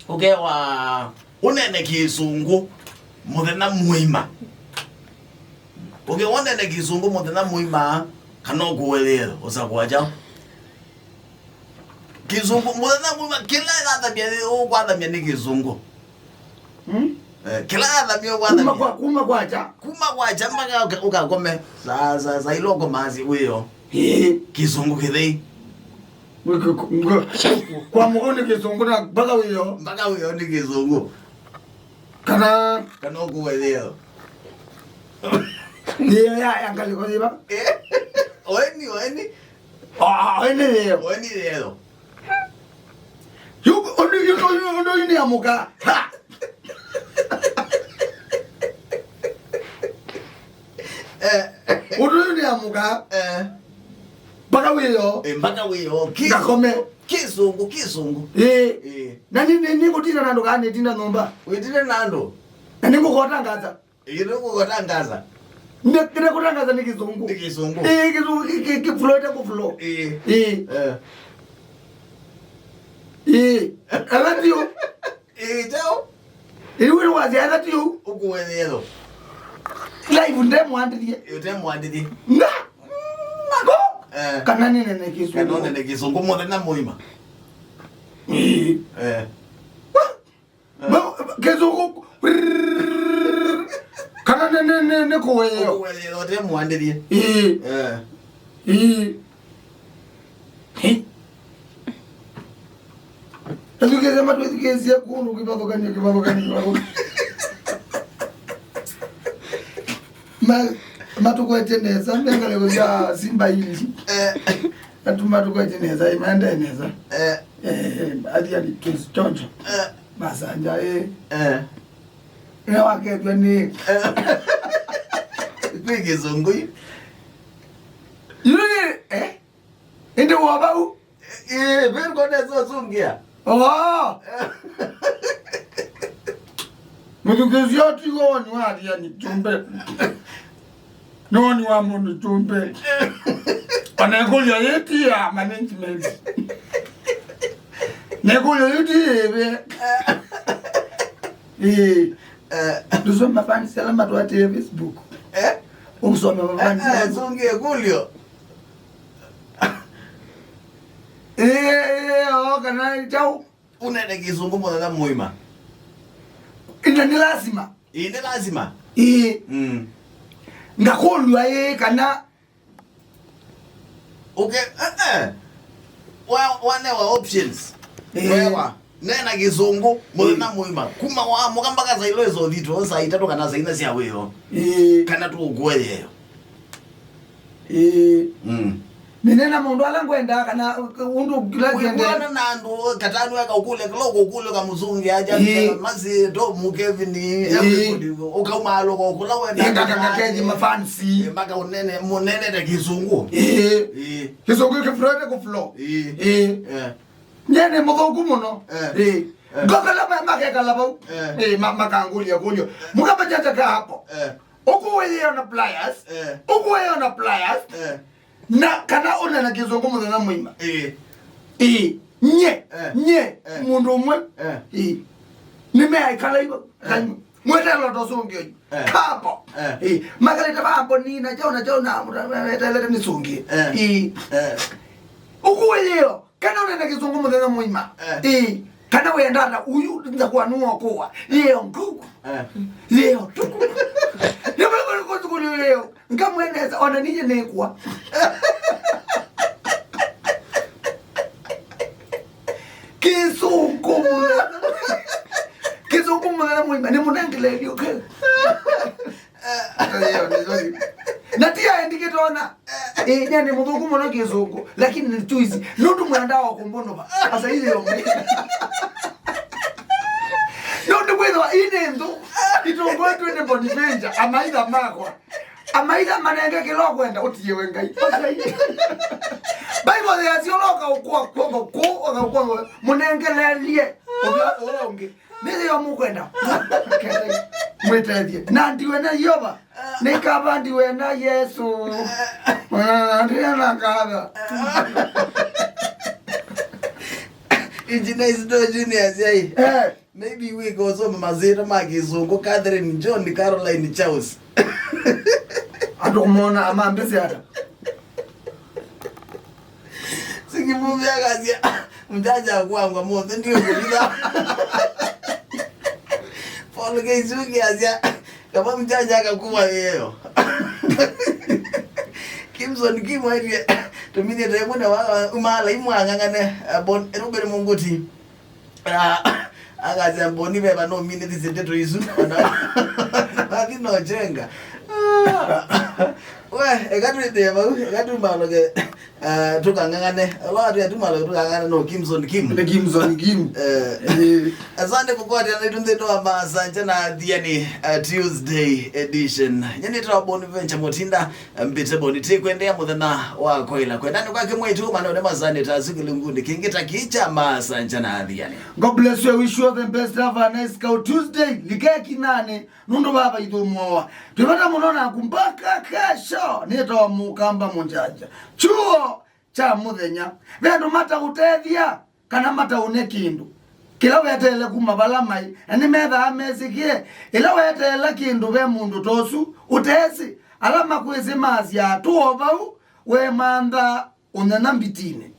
Okay wa unene kisungu muthena muima. Okay unene kisungu muthena muima kana kuwelero usakwaja. Kisungu muthena muima kila gathamia ukwatamia ni kisungu. Kila gathamia ukwatamia. Kuma kwacha mpaka ukakome za iloko mazi uyo. Kisungu kithei. Kwa mugoni kisungu na mpaka uyo ni kisungu. Kana kuwelero. Ya ngali kwa diba. Oeni. Oeni leo. Yuko ondo ni amuka. Ha. Ondo ni amuka. Mpaka uyo. Kisungu. Nani kutina nando kane tina nomba. Uitine nando. Nani kukotangaza. Kukotangaza. Ndekere kutangaza ni kisungu. Kisungu Kiflote kuflo. Alatiyo. Chao. Iwe wazi alatiyo. Ukuwelero. Live ndemwandiriye. Ndemwandiriye. Nga. Mago. Kana nene kisungu. Kana nene kisungu muthena muima. Kisungu. Kana nene kuweyo. Ukuwelero ndemwandiriye. Azukeze matwezi kesi ya kunu kibako kani. Matuko eteneza mbengale kuzia simba hili. Matuko eteneza imanda eneza. Athiani tusichonjo. Basanja wake twani. Kisungu. Yule inde wabau. Bengo nezo sungia. Mtukezi yoti woni wadi yani tumbe. Noni wa mundu tumbe. Anakulyo yeti ya management. Nakulyo yeti Duso mafani salama tuwate Facebook. Umsome mafani. Sungie kulyo. Kana chau. Unene kisungu muthena muima. Ina ni lazima. Ine lazima. Ngakulwa kana. Okay, one options. Wewa. Nena kisungu muthena muima. Kuma wa mukamba kaza ilo ezo vitu osa itatu kana za ina sia weyo. Kana tu ugweyeyo. Ninena mundu alangwenda kana undu kilazende kuna nandu katanu weka ukule kloko ukule kamuzungi aja mazi do mukevini everybody ukamalo ko kula wenda ngakakeji mafansi mpaka munene de kisungu kisungu kifrote ku flow nyene mugoku muno gokala makekala bau makangulia kulyo mukaba jataka hapo ukuweyo na pliers na kana ona na kizungu muthena muima nye mundu umwe nime aikala ibo mwete loto sungio kapo magaleta bambo nina jona metelete ni sungi ukuweleo kana ona na kizungu muthena muima kana wendana uyu nza kwa nuo kwa leo nguku leo tuku leo ngamweneza ona nije nekwa Kisungu mwana muima ni munangile lyoke natia endiketona nyane mudhuku mwana kisungu lakini ni choice nondu mwanda wa kumbono asa ile yombe nondu kwetwa inendo itongo twende bonivenja amaida makwa amaida manenge kilo kwenda utiye wengai Bible ya sioloka ukwa munengelelie onge nile yo mukwenda mwetedie na ndiwe na yoba nikaba ndiwe na Yesu ndiye na kada Engineer Sto Juniors yai. Maybe we go so mazira makizungu Catherine John Caroline Charles. Adomona amambezi hata. Sikimuvia kazi mjanja kwangu moto ndio kuliza. Paul Geisuki azia kama mjanja akakuwa yeyo. Kimson kimwe tumine temune wa umala imwangangane bon erubere munguti. Akaza mboni beba no minute ziseteto izu. Akino jenga. We ekatu deba ekatu maloge tukangangane watu yatumalo tukangana no Kimson Kim asante kukwati anatunze ndo masanja na Athiani Tuesday edition nyeni twa boni venture motinda mbite boni tikwendea muthana wa koila kwendani kwake mwetu manone mazane tazikile ngundi kingita kicha masanja na Athiani. God bless you. I wish you the best. Have a nice Tuesday. Likeki nane nundo baba idumuoa tupata munona kumbaka kesho nito Mukamba Mujanja chuo cha muthenya vendu mata utethia kana mata unekindu kila wetele kumabala mai ani metha amezikie ila wetele kindu ve mundu tosu utesi alama kwezi mazia tuovau we manda unena mbitine